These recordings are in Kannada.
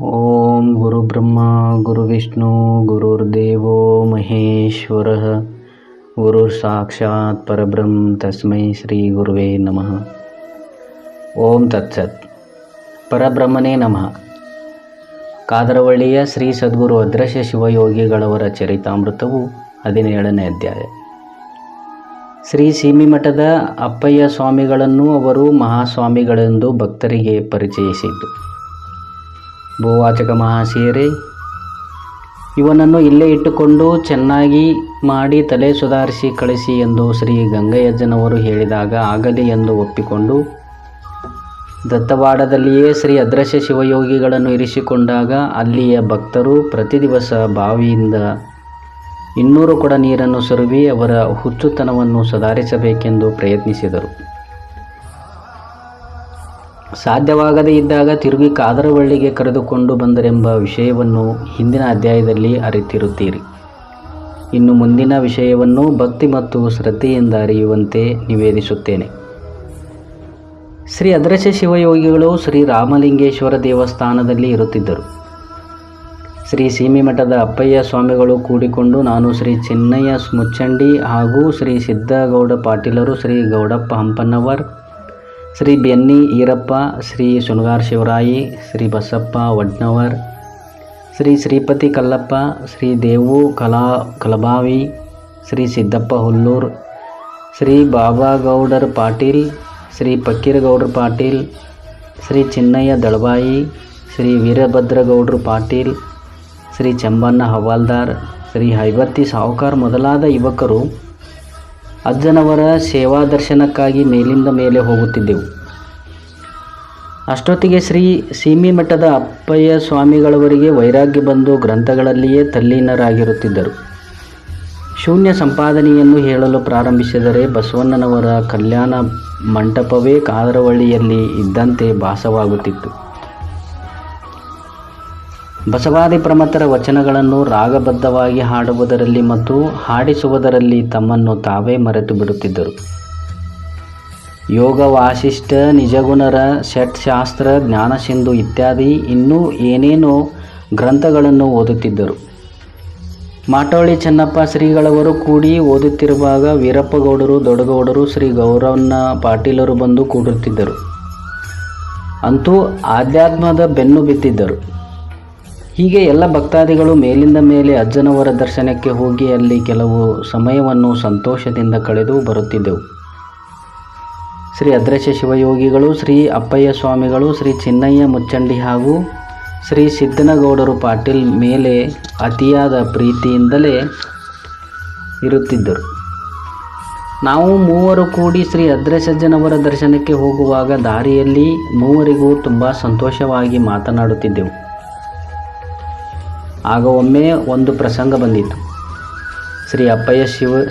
ಓಂ ಗುರುಬ್ರಹ್ಮ ಗುರುವಿಷ್ಣು ಗುರುರ್ದೇವೋ ಮಹೇಶ್ವರಃ ಗುರು ಸಾಕ್ಷಾತ್ ಪರಬ್ರಹ್ಮ ತಸ್ಮೈ ಶ್ರೀ ಗುರುವೇ ನಮಃ. ಓಂ ತತ್ಸತ್. ಪರಬ್ರಹ್ಮನೇ ನಮಃ. ಕಾದರವಳ್ಳಿಯ ಶ್ರೀ ಸದ್ಗುರು ಅದೃಶ್ಯ ಶಿವಯೋಗಿಗಳವರ ಚರಿತಾಮೃತವು 17ನೇ ಅಧ್ಯಾಯ. ಶ್ರೀ ಸೀಮಿಮಠದ ಅಪ್ಪಯ್ಯ ಸ್ವಾಮಿಗಳನ್ನು ಅವರು ಮಹಾಸ್ವಾಮಿಗಳೆಂದು ಭಕ್ತರಿಗೆ ಪರಿಚಯಿಸಿದ್ದು. ಭೂವಾಚಕ ಮಹಾಶಯರೇ, ಇವನನ್ನು ಇಲ್ಲೇ ಇಟ್ಟುಕೊಂಡು ಚೆನ್ನಾಗಿ ಮಾಡಿ ತಲೆ ಸುಧಾರಿಸಿ ಕಳಿಸಿ ಎಂದು ಶ್ರೀ ಗಂಗಯ್ಯಜ್ಜನವರು ಹೇಳಿದಾಗ ಆಗಲಿ ಎಂದು ಒಪ್ಪಿಕೊಂಡು ದತ್ತವಾಡದಲ್ಲಿಯೇ ಶ್ರೀ ಅದೃಶ್ಯ ಶಿವಯೋಗಿಗಳನ್ನು ಇರಿಸಿಕೊಂಡಾಗ ಅಲ್ಲಿಯ ಭಕ್ತರು ಪ್ರತಿ ದಿವಸ ಬಾವಿಯಿಂದ 200 ಕೊಡ ನೀರನ್ನು ಸುರುವಿ ಅವರ ಹುಚ್ಚುತನವನ್ನು ಸುಧಾರಿಸಬೇಕೆಂದು ಪ್ರಯತ್ನಿಸಿದರು. ಸಾಧ್ಯವಾಗದೇ ಇದ್ದಾಗ ತಿರುಗಿ ಕಾದರವಳ್ಳಿಗೆ ಕರೆದುಕೊಂಡು ಬಂದರೆಂಬ ವಿಷಯವನ್ನು ಹಿಂದಿನ ಅಧ್ಯಾಯದಲ್ಲಿ ಅರಿತಿರುತ್ತೀರಿ. ಇನ್ನು ಮುಂದಿನ ವಿಷಯವನ್ನು ಭಕ್ತಿ ಮತ್ತು ಶ್ರದ್ಧೆಯಿಂದ ಅರಿಯುವಂತೆ ನಿವೇದಿಸುತ್ತೇನೆ. ಶ್ರೀ ಅದೃಶ್ಯ ಶಿವಯೋಗಿಗಳು ಶ್ರೀ ರಾಮಲಿಂಗೇಶ್ವರ ದೇವಸ್ಥಾನದಲ್ಲಿ ಇರುತ್ತಿದ್ದರು. ಶ್ರೀ ಸೀಮಿಮಠದ ಅಪ್ಪಯ್ಯ ಸ್ವಾಮಿಗಳು ಕೂಡಿಕೊಂಡು ನಾನು ಶ್ರೀ ಚಿನ್ನಯ್ಯ ಮುಚ್ಚಂಡಿ ಹಾಗೂ ಶ್ರೀ ಸಿದ್ದಗೌಡ ಪಾಟೀಲರು, ಶ್ರೀ ಗೌಡಪ್ಪ ಹಂಪನ್ನವರ್, ಶ್ರೀ ಬೆನ್ನಿ ಈರಪ್ಪ, ಶ್ರೀ ಸುಣಗಾರ್ ಶಿವರಾಯಿ, ಶ್ರೀ ಬಸಪ್ಪ ವಡ್ನವರ್, ಶ್ರೀ ಶ್ರೀಪತಿ ಕಲ್ಲಪ್ಪ, ಶ್ರೀ ದೇವು ಕಲಬಾವಿ, ಶ್ರೀ ಸಿದ್ದಪ್ಪ ಹುಲ್ಲೂರ್, ಶ್ರೀ ಬಾಬಾಗೌಡರ್ ಪಾಟೀಲ್, ಶ್ರೀ ಫಕೀರಗೌಡರ್ ಪಾಟೀಲ್, ಶ್ರೀ ಚಿನ್ನಯ್ಯ ದಳವಾಯಿ, ಶ್ರೀ ವೀರಭದ್ರಗೌಡರು ಪಾಟೀಲ್, ಶ್ರೀ ಚಂಬಣ್ಣ ಹವಾಲ್ದಾರ್, ಶ್ರೀ ಹೈಬತ್ತಿ ಸಾವುಕಾರ್ ಮೊದಲಾದ ಯುವಕರು ಅಜ್ಜನವರ ಸೇವಾ ದರ್ಶನಕ್ಕಾಗಿ ಮೇಲಿಂದ ಮೇಲೆ ಹೋಗುತ್ತಿದ್ದೆವು. ಅಷ್ಟೊತ್ತಿಗೆ ಶ್ರೀ ಸೀಮಿಮಠದ ಅಪ್ಪಯ್ಯ ಸ್ವಾಮಿಗಳವರಿಗೆ ವೈರಾಗ್ಯ ಬಂದು ಗ್ರಂಥಗಳಲ್ಲಿಯೇ ತಲ್ಲೀನರಾಗಿರುತ್ತಿದ್ದರು. ಶೂನ್ಯ ಸಂಪಾದನೆಯನ್ನು ಹೇಳಲು ಪ್ರಾರಂಭಿಸಿದರೆ ಬಸವಣ್ಣನವರ ಕಲ್ಯಾಣ ಮಂಟಪವೇ ಕಾದರವಳ್ಳಿಯಲ್ಲಿ ಇದ್ದಂತೆ ಭಾಸವಾಗುತ್ತಿತ್ತು. ಬಸವಾದಿ ಪ್ರಮಥರ ವಚನಗಳನ್ನು ರಾಗಬದ್ಧವಾಗಿ ಹಾಡುವುದರಲ್ಲಿ ಮತ್ತು ಹಾಡಿಸುವುದರಲ್ಲಿ ತಮ್ಮನ್ನು ತಾವೇ ಮರೆತು ಬಿಡುತ್ತಿದ್ದರು. ಯೋಗ ವಾಸಿಷ್ಠ, ನಿಜಗುಣರ, ಷಟ್ಶಾಸ್ತ್ರ, ಜ್ಞಾನಸಿಂಧು ಇತ್ಯಾದಿ ಇನ್ನೂ ಏನೇನೋ ಗ್ರಂಥಗಳನ್ನು ಓದುತ್ತಿದ್ದರು. ಮಾಟೋಳಿ ಚೆನ್ನಪ್ಪ ಶ್ರೀಗಳವರು ಕೂಡಿ ಓದುತ್ತಿರುವಾಗ ವೀರಪ್ಪಗೌಡರು, ದೊಡ್ಡಗೌಡರು, ಶ್ರೀ ಗೌರವಣ್ಣ ಪಾಟೀಲರು ಬಂದು ಕೂಡುತ್ತಿದ್ದರು. ಅಂತೂ ಆಧ್ಯಾತ್ಮದ ಬೆನ್ನು ಬಿದ್ದಿದ್ದರು. ಹೀಗೆ ಎಲ್ಲ ಭಕ್ತಾದಿಗಳು ಮೇಲಿಂದ ಮೇಲೆ ಅಜ್ಜನವರ ದರ್ಶನಕ್ಕೆ ಹೋಗಿ ಅಲ್ಲಿ ಕೆಲವು ಸಮಯವನ್ನು ಸಂತೋಷದಿಂದ ಕಳೆದು ಬರುತ್ತಿದ್ದೆವು. ಶ್ರೀ ಅದೃಶ್ಯ ಶಿವಯೋಗಿಗಳು, ಶ್ರೀ ಅಪ್ಪಯ್ಯ ಸ್ವಾಮಿಗಳು, ಶ್ರೀ ಚಿನ್ನಯ್ಯ ಮುಚ್ಚಂಡಿ ಹಾಗೂ ಶ್ರೀ ಸಿದ್ದನಗೌಡರು ಪಾಟೀಲ್ ಮೇಲೆ ಅತಿಯಾದ ಪ್ರೀತಿಯಿಂದಲೇ ಇರುತ್ತಿದ್ದರು. ನಾವು ಮೂವರು ಕೂಡಿ ಶ್ರೀ ಅದೃಶ್ಯಜ್ಜನವರ ದರ್ಶನಕ್ಕೆ ಹೋಗುವಾಗ ದಾರಿಯಲ್ಲಿ ಮೂವರಿಗೂ ತುಂಬ ಸಂತೋಷವಾಗಿ ಮಾತನಾಡುತ್ತಿದ್ದೆವು. ಆಗ ಒಮ್ಮೆ ಒಂದು ಪ್ರಸಂಗ ಬಂದಿತು. ಶ್ರೀ ಅಪ್ಪಯ್ಯ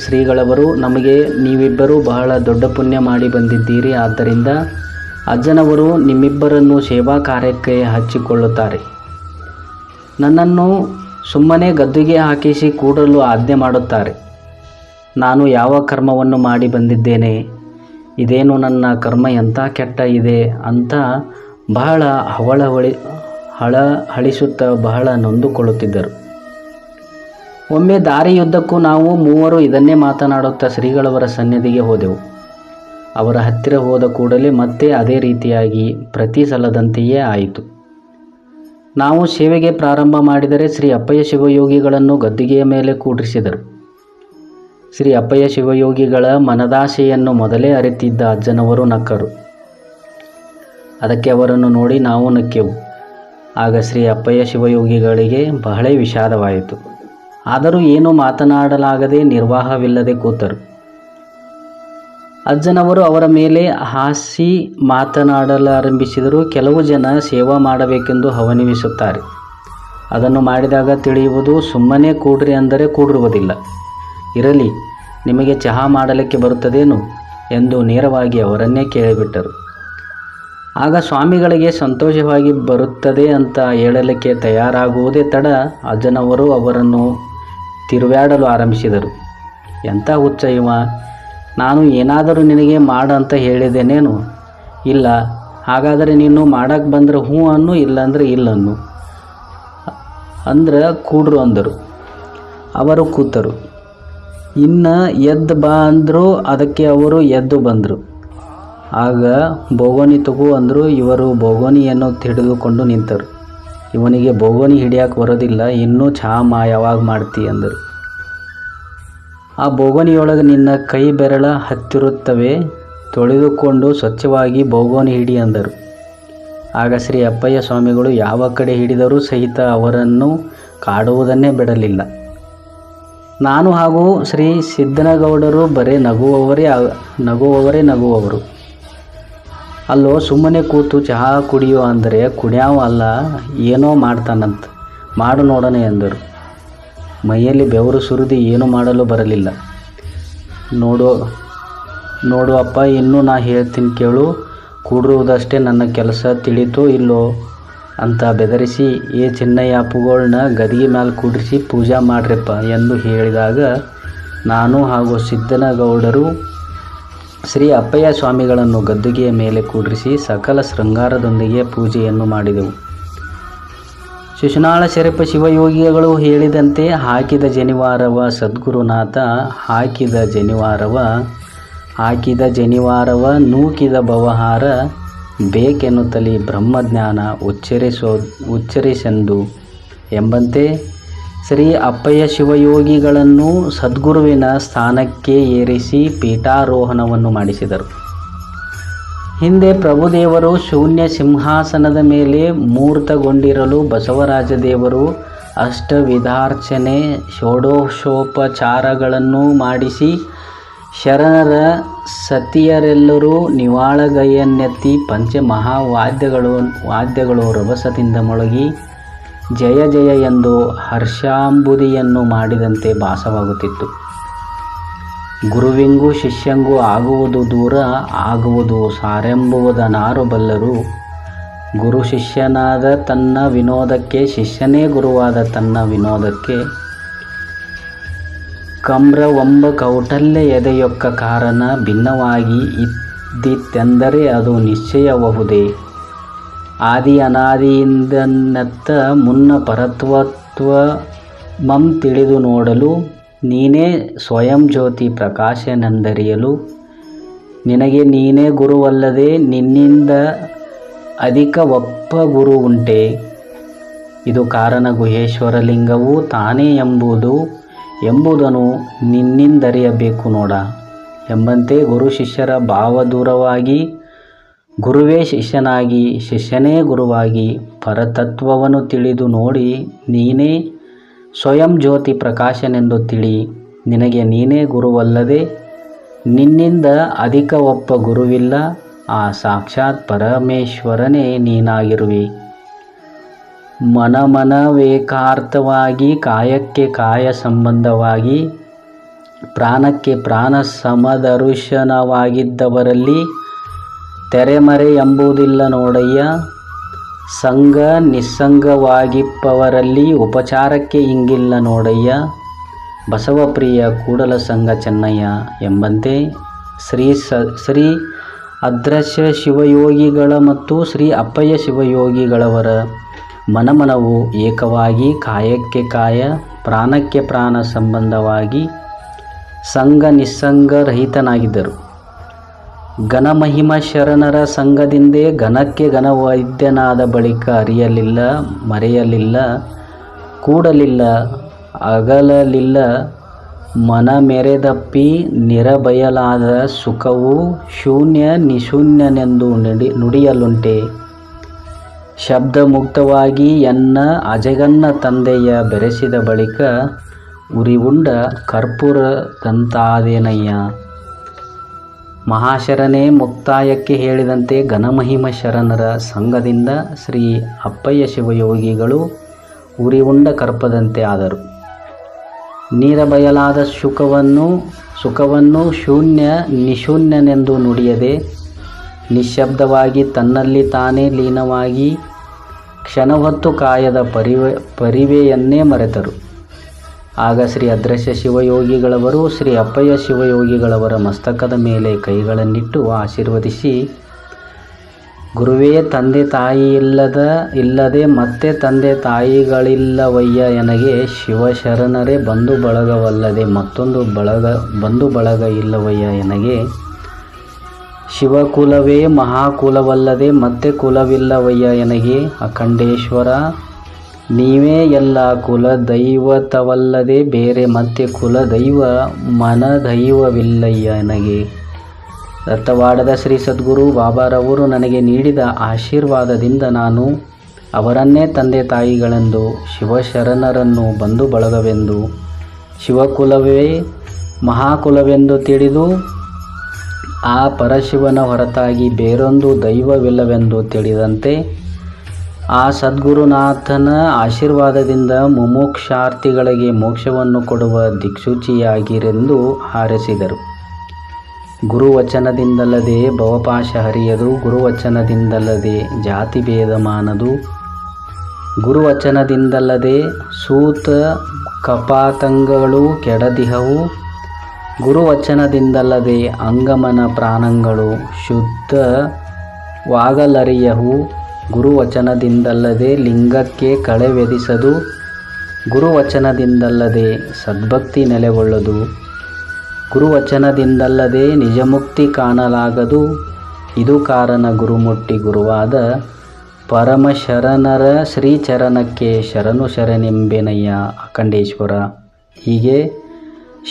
ಶ್ರೀಗಳವರು ನಮಗೆ, ನೀವಿಬ್ಬರೂ ಬಹಳ ದೊಡ್ಡ ಪುಣ್ಯ ಮಾಡಿ ಬಂದಿದ್ದೀರಿ, ಆದ್ದರಿಂದ ಅಜ್ಜನವರು ನಿಮ್ಮಿಬ್ಬರನ್ನು ಸೇವಾ ಕಾರ್ಯಕ್ಕೆ ಹಚ್ಚಿಕೊಳ್ಳುತ್ತಾರೆ. ನನ್ನನ್ನು ಸುಮ್ಮನೆ ಗದ್ದುಗೆ ಹಾಕಿಸಿ ಕೂಡಲು ಆಜ್ಞೆ ಮಾಡುತ್ತಾರೆ. ನಾನು ಯಾವ ಕರ್ಮವನ್ನು ಮಾಡಿ ಬಂದಿದ್ದೇನೆ, ಇದೇನು ನನ್ನ ಕರ್ಮ ಎಂಥ ಕೆಟ್ಟ ಇದೆ ಅಂತ ಬಹಳ ಹಳಿಸುತ್ತಾ ಬಹಳ ನೊಂದುಕೊಳ್ಳುತ್ತಿದ್ದರು. ಒಮ್ಮೆ ದಾರಿಯುದ್ದಕ್ಕೂ ನಾವು ಮೂವರು ಇದನ್ನೇ ಮಾತನಾಡುತ್ತಾ ಶ್ರೀಗಳವರ ಸನ್ನಿಧಿಗೆ ಹೋದೆವು. ಅವರ ಹತ್ತಿರ ಹೋದ ಕೂಡಲೇ ಮತ್ತೆ ಅದೇ ರೀತಿಯಾಗಿ ಪ್ರತಿ ಸಲದಂತೆಯೇ ಆಯಿತು. ನಾವು ಸೇವೆಗೆ ಪ್ರಾರಂಭ ಮಾಡಿದರೆ ಶ್ರೀ ಅಪ್ಪಯ್ಯ ಶಿವಯೋಗಿಗಳನ್ನು ಗದ್ದುಗೆಯ ಮೇಲೆ ಕೂಡಿಸಿದರು. ಶ್ರೀ ಅಪ್ಪಯ್ಯ ಶಿವಯೋಗಿಗಳ ಮನದಾಸೆಯನ್ನು ಮೊದಲೇ ಅರಿತಿದ್ದ ಅಜ್ಜನವರು ನಕ್ಕರು. ಅದಕ್ಕೆ ಅವರನ್ನು ನೋಡಿ ನಾವು ನಕ್ಕೆವು. ಆಗ ಶ್ರೀ ಅಪ್ಪಯ್ಯ ಶಿವಯೋಗಿಗಳಿಗೆ ಬಹಳ ವಿಷಾದವಾಯಿತು. ಆದರೂ ಏನೂ ಮಾತನಾಡಲಾಗದೆ ನಿರ್ವಾಹವಿಲ್ಲದೆ ಕೂತರು. ಅಜ್ಜನವರು ಅವರ ಮೇಲೆ ಹಾಸಿ ಮಾತನಾಡಲಾರಂಭಿಸಿದರು. ಕೆಲವು ಜನ ಸೇವಾ ಮಾಡಬೇಕೆಂದು ಹವಣಿಸುತ್ತಾರೆ. ಅದನ್ನು ಮಾಡಿದಾಗ ತಿಳಿಯುವುದು, ಸುಮ್ಮನೆ ಕೂಡ್ರಿ ಅಂದರೆ ಕೂಡಿರುವುದಿಲ್ಲ. ಇರಲಿ, ನಿಮಗೆ ಚಹಾ ಮಾಡಲಿಕ್ಕೆ ಬರುತ್ತದೇನು ಎಂದು ನೇರವಾಗಿ ಅವರನ್ನೇ ಕೇಳಿಬಿಟ್ಟರು. ಆಗ ಸ್ವಾಮಿಗಳಿಗೆ ಸಂತೋಷವಾಗಿ ಬರುತ್ತದೆ ಅಂತ ಹೇಳಲಿಕ್ಕೆ ತಯಾರಾಗುವುದೇ ತಡ ಅಜ್ಜನವರು ಅವರನ್ನು ತಿರುವಾಡಲು ಆರಂಭಿಸಿದರು. ಎಂಥ ಹುಚ್ಚ ಇವ, ನಾನು ಏನಾದರೂ ನಿನಗೆ ಮಾಡಂತ ಹೇಳಿದ್ದೇನೇನು? ಇಲ್ಲ, ಹಾಗಾದರೆ ನೀನು ಮಾಡಕ್ಕೆ ಬಂದರೆ ಹ್ಞೂ ಅನ್ನು, ಇಲ್ಲಾಂದರೆ ಇಲ್ಲನ್ನು. ಅಂದ್ರೆ ಕೂಡ್ರು ಅಂದರು. ಅವರು ಕೂತರು. ಇನ್ನು ಎದ್ದು ಬಾ ಅಂದರು. ಅದಕ್ಕೆ ಅವರು ಎದ್ದು ಬಂದರು. ಆಗ ಬೋಗೋನಿ ತಗೋ ಅಂದರು. ಇವರು ಬೋಗೋನಿಯನ್ನು ಹಿಡಿದುಕೊಂಡು ನಿಂತರು. ಇವನಿಗೆ ಬೋಗೋನಿ ಹಿಡಿಯಕ್ಕೆ ಬರೋದಿಲ್ಲ, ಇನ್ನೂ ಚಹಾ ಯಾವಾಗ ಮಾಡ್ತಿ ಅಂದರು. ಆ ಬೋಗೋನಿಯೊಳಗೆ ನಿನ್ನ ಕೈ ಬೆರಳ ಹತ್ತಿರುತ್ತವೆ, ತೊಳೆದುಕೊಂಡು ಸ್ವಚ್ಛವಾಗಿ ಬೋಗೋನಿ ಹಿಡಿ ಅಂದರು. ಆಗ ಶ್ರೀ ಅಪ್ಪಯ್ಯ ಸ್ವಾಮಿಗಳು ಯಾವ ಕಡೆ ಹಿಡಿದರೂ ಸಹಿತ ಅವರನ್ನು ಕಾಡುವುದನ್ನೇ ಬಿಡಲಿಲ್ಲ. ನಾನು ಹಾಗೂ ಶ್ರೀ ಸಿದ್ದನಗೌಡರು ಬರೇ ನಗುವವರು. ಅಲ್ಲೋ ಸುಮ್ಮನೆ ಕೂತು ಚಹಾ ಕುಡಿಯೋ ಅಂದರೆ ಕುಡಿಯಾವ ಅಲ್ಲ, ಏನೋ ಮಾಡ್ತಾನಂತ, ಮಾಡು ನೋಡೋಣ ಎಂದರು. ಮೈಯಲ್ಲಿ ಬೆವರು ಸುರಿದು ಏನೂ ಮಾಡಲು ಬರಲಿಲ್ಲ. ನೋಡು ಅಪ್ಪ, ಇನ್ನೂ ನಾ ಹೇಳ್ತೀನಿ ಕೇಳು, ಕೂಡಿರುವುದಷ್ಟೇ ನನ್ನ ಕೆಲಸ, ತಿಳಿತೋ ಇಲ್ಲೋ ಅಂತ ಬೆದರಿಸಿ ಚಿನ್ನಯ್ಯ ಅಪ್ಪುಗಳನ್ನ ಗದಿಗೆ ಮೇಲೆ ಕೂಡಿಸಿ ಪೂಜೆ ಮಾಡ್ರಪ್ಪ ಎಂದು ಹೇಳಿದಾಗ ನಾನು ಹಾಗೂ ಸಿದ್ದನಗೌಡರು ಶ್ರೀ ಅಪ್ಪಯ್ಯ ಸ್ವಾಮಿಗಳನ್ನು ಗದ್ದುಗೆಯ ಮೇಲೆ ಕೂಡಿಸಿ ಸಕಲ ಶೃಂಗಾರದೊಂದಿಗೆ ಪೂಜೆಯನ್ನು ಮಾಡಿದೆವು. ಶಿಶುನಾಳ ಶರೀಫ ಶಿವಯೋಗಿಗಳು ಹೇಳಿದಂತೆ ಹಾಕಿದ ಜನಿವಾರವ ಸದ್ಗುರುನಾಥ, ಹಾಕಿದ ಜನಿವಾರವ ನೂಕಿದ ಭವಹಾರ, ಬೇಕೆನ್ನುತ್ತಲಿ ಬ್ರಹ್ಮಜ್ಞಾನ ಉಚ್ಚರಿಸೆಂದು ಎಂಬಂತೆ ಶ್ರೀ ಅಪ್ಪಯ್ಯ ಶಿವಯೋಗಿಗಳನ್ನು ಸದ್ಗುರುವಿನ ಸ್ಥಾನಕ್ಕೆ ಏರಿಸಿ ಪೀಠಾರೋಹಣವನ್ನು ಮಾಡಿಸಿದರು. ಹಿಂದೆ ಪ್ರಭುದೇವರು ಶೂನ್ಯ ಸಿಂಹಾಸನದ ಮೇಲೆ ಮೂರ್ತಗೊಂಡಿರಲು ಬಸವರಾಜ ದೇವರು ಅಷ್ಟವಿಧಾರ್ಚನೆ ಷೋಡಶೋಪಚಾರಗಳನ್ನು ಮಾಡಿಸಿ ಶರಣರ ಸತಿಯರೆಲ್ಲರೂ ನಿವಾಳಗೈಯನ್ನೆತ್ತಿ ವಾದ್ಯಗಳು ರಭಸದಿಂದ ಮೊಳಗಿ ಜಯ ಜಯ ಎಂದು ಹರ್ಷಾಂಬುದಿಯನ್ನು ಮಾಡಿದಂತೆ ಭಾಸವಾಗುತ್ತಿತ್ತು. ಗುರುವಿಂಗೂ ಶಿಷ್ಯಂಗೂ ಆಗುವುದು ದೂರ, ಆಗುವುದು ಸಾರೆಂಬುವುದನಾರು ಬಲ್ಲರು. ಗುರು ಶಿಷ್ಯನಾದ ತನ್ನ ವಿನೋದಕ್ಕೆ, ಶಿಷ್ಯನೇ ಗುರುವಾದ ತನ್ನ ವಿನೋದಕ್ಕೆ, ಕಮ್ರವಂಬ ಕೌಟಲ್ಯ ಎದೆಯೊಕ್ಕ ಕಾರಣ ಭಿನ್ನವಾಗಿ ಇದ್ದಿತೆಂದರೆ ಅದು ನಿಶ್ಚಯಬಹುದೇ. ಆದಿ ಅನಾದಿಯಿಂದನೆತ್ತ ಮುನ್ನ ಪರತ್ವತ್ವ ಮಂ ತಿಳಿದು ನೋಡಲು, ನೀನೇ ಸ್ವಯಂ ಜ್ಯೋತಿ ಪ್ರಕಾಶನೆಂದರಿಯಲು, ನಿನಗೆ ನೀನೇ ಗುರುವಲ್ಲದೆ ನಿನ್ನಿಂದ ಅಧಿಕ ಒಪ್ಪ ಗುರು ಉಂಟೆ. ಇದು ಕಾರಣ ಗುಹೇಶ್ವರಲಿಂಗವು ತಾನೇ ಎಂಬುದನ್ನು ನಿನ್ನಿಂದರಿಯಬೇಕು ನೋಡ ಎಂಬಂತೆ ಗುರು ಶಿಷ್ಯರ ಭಾವ ದೂರವಾಗಿ, ಗುರುವೇ ಶಿಷ್ಯನಾಗಿ, ಶಿಷ್ಯನೇ ಗುರುವಾಗಿ ಪರತತ್ವವನ್ನು ತಿಳಿದು ನೋಡಿ, ನೀನೇ ಸ್ವಯಂ ಜ್ಯೋತಿ ಪ್ರಕಾಶನೆಂದು ತಿಳಿ, ನಿನಗೆ ನೀನೇ ಗುರುವಲ್ಲದೆ ನಿನ್ನಿಂದ ಅಧಿಕ ಒಬ್ಬ ಗುರುವಿಲ್ಲ. ಆ ಸಾಕ್ಷಾತ್ ಪರಮೇಶ್ವರನೇ ನೀನಾಗಿರುವೆ. ಮನವೇಕಾರ್ಥವಾಗಿ, ಕಾಯಕ್ಕೆ ಕಾಯ ಸಂಬಂಧವಾಗಿ, ಪ್ರಾಣಕ್ಕೆ ಪ್ರಾಣ ಸಮದರ್ಶನವಾಗಿದ್ದವರಲ್ಲಿ ತೆರೆಮರೆ ಎಂಬುದಿಲ್ಲ ನೋಡಯ್ಯ. ಸಂಘ ನಿಸ್ಸಂಗವಾಗಿಪ್ಪವರಲ್ಲಿ ಉಪಚಾರಕ್ಕೆ ಇಂಗಿಲ್ಲ ನೋಡಯ್ಯ. ಬಸವಪ್ರಿಯ ಕೂಡಲ ಸಂಘ ಚೆನ್ನಯ್ಯ ಎಂಬಂತೆ ಶ್ರೀ ಅದೃಶ್ಯ ಶಿವಯೋಗಿಗಳ ಮತ್ತು ಶ್ರೀ ಅಪ್ಪಯ್ಯ ಶಿವಯೋಗಿಗಳವರ ಮನಮನವು ಏಕವಾಗಿ, ಕಾಯಕ್ಕೆ ಕಾಯ, ಪ್ರಾಣಕ್ಕೆ ಪ್ರಾಣ ಸಂಬಂಧವಾಗಿ ಸಂಘ ನಿಸ್ಸಂಗರಹಿತನಾಗಿದ್ದರು. ಘನಮಹಿಮ ಶರಣರ ಸಂಘದಿಂದೇ ಘನಕ್ಕೆ ಘನವೈದ್ಯನಾದ ಬಳಿಕ ಅರಿಯಲಿಲ್ಲ, ಮರೆಯಲಿಲ್ಲ, ಕೂಡಲಿಲ್ಲ, ಅಗಲಲಿಲ್ಲ, ಮನಮೆರೆದಪ್ಪಿ ನಿರಬಯಲಾದ ಸುಖವು ಶೂನ್ಯ ನಿಶೂನ್ಯನೆಂದು ನುಡಿಯಲುಂಟೆ. ಶಬ್ದ ಮುಕ್ತವಾಗಿ ಎನ್ನ ಅಜಗನ್ನ ತಂದೆಯ ಬೆರೆಸಿದ ಬಳಿಕ ಉರಿವುಂಡ ಕರ್ಪೂರದಂತಾದೇನಯ್ಯ. ಮಹಾಶರಣೆ ಮುಕ್ತಾಯಕ್ಕೆ ಹೇಳಿದಂತೆ ಘನಮಹಿಮ ಶರಣರ ಸಂಘದಿಂದ ಶ್ರೀ ಅಪ್ಪಯ್ಯ ಶಿವಯೋಗಿಗಳು ಉರಿವುಂಡ ಕರ್ಪದಂತೆ ಆದರು. ನೀರಬಯಲಾದ ಸುಖವನ್ನು ಶೂನ್ಯ ನಿಶೂನ್ಯನೆಂದು ನುಡಿಯದೆ ನಿಶ್ಶಬ್ದವಾಗಿ ತನ್ನಲ್ಲಿ ತಾನೇ ಲೀನವಾಗಿ ಕ್ಷಣಹೊತ್ತು ಕಾಯದ ಪರಿವೆಯನ್ನೇ ಮರೆತರು. ಆಗ ಶ್ರೀ ಅದೃಶ್ಯ ಶಿವಯೋಗಿಗಳವರು ಶ್ರೀ ಅಪ್ಪಯ್ಯ ಶಿವಯೋಗಿಗಳವರ ಮಸ್ತಕದ ಮೇಲೆ ಕೈಗಳನ್ನಿಟ್ಟು ಆಶೀರ್ವದಿಸಿ, ಗುರುವೇ ತಂದೆ ತಾಯಿ ಇಲ್ಲದೆ ಮತ್ತೆ ತಂದೆ ತಾಯಿಗಳಿಲ್ಲವಯ್ಯ ಎನಗೆ, ಶಿವಶರಣರೇ ಬಂಧು ಬಳಗವಲ್ಲದೆ ಮತ್ತೊಂದು ಬಂಧು ಬಳಗ ಇಲ್ಲವಯ್ಯ ಎನಗೆ, ಶಿವಕುಲವೇ ಮಹಾಕುಲವಲ್ಲದೆ ಮತ್ತೆ ಕುಲವಿಲ್ಲವಯ್ಯ ಎನಗೆ, ಅಖಂಡೇಶ್ವರ ನೀವೇ ಎಲ್ಲ ಕುಲ ದೈವತವಲ್ಲದೆ ಬೇರೆ ಮತ್ತೆ ಕುಲ ದೈವ ಮನದೈವವಿಲ್ಲಯ್ಯ ಎನಗೆ. ದತ್ತವಾಡದ ಶ್ರೀ ಸದ್ಗುರು ಬಾಬಾರವರು ನನಗೆ ನೀಡಿದ ಆಶೀರ್ವಾದದಿಂದ ನಾನು ಅವರನ್ನೇ ತಂದೆ ತಾಯಿಗಳೆಂದು, ಶಿವಶರಣರನ್ನು ಬಂಧು ಬಳಗವೆಂದು, ಶಿವಕುಲವೇ ಮಹಾಕುಲವೆಂದು ತಿಳಿದು, ಆ ಪರಶಿವನ ಹೊರತಾಗಿ ಬೇರೊಂದು ದೈವವಿಲ್ಲವೆಂದು ತಿಳಿದಂತೆ, ಆ ಸದ್ಗುರುನಾಥನ ಆಶೀರ್ವಾದದಿಂದ ಮುಮುಕ್ಷಾರ್ಥಿಗಳಿಗೆ ಮೋಕ್ಷವನ್ನು ಕೊಡುವ ದಿಕ್ಸೂಚಿಯಾಗಿರೆಂದು ಹಾರೈಸಿದರು. ಗುರುವಚನದಿಂದಲ್ಲದೆ ಭವಪಾಶ ಹರಿಯದು, ಗುರುವಚನದಿಂದಲ್ಲದೆ ಜಾತಿ ಭೇದ ಮಾನದು, ಗುರುವಚನದಿಂದಲ್ಲದೆ ಸೂತ ಕಪಾತಂಗಗಳು ಕೆಡದಿಹವು, ಗುರುವಚನದಿಂದಲ್ಲದೆ ಅಂಗಮನ ಪ್ರಾಣಗಳು ಶುದ್ಧವಾಗಲರಿಯವು, ಗುರುವಚನದಿಂದಲ್ಲದೆ ಲಿಂಗಕ್ಕೆ ಕಳೆವೆದಿಸದು, ಗುರುವಚನದಿಂದಲ್ಲದೆ ಸದ್ಭಕ್ತಿ ನೆಲೆಗೊಳ್ಳದು, ಗುರುವಚನದಿಂದಲ್ಲದೆ ನಿಜಮುಕ್ತಿ ಕಾಣಲಾಗದು. ಇದು ಕಾರಣ ಗುರುಮುಟ್ಟಿ ಗುರುವಾದ ಪರಮಶರಣರ ಶ್ರೀಚರಣಕ್ಕೆ ಶರಣು ಶರಣೆಂಬೆನಯ್ಯ ಅಖಂಡೇಶ್ವರ. ಹೀಗೆ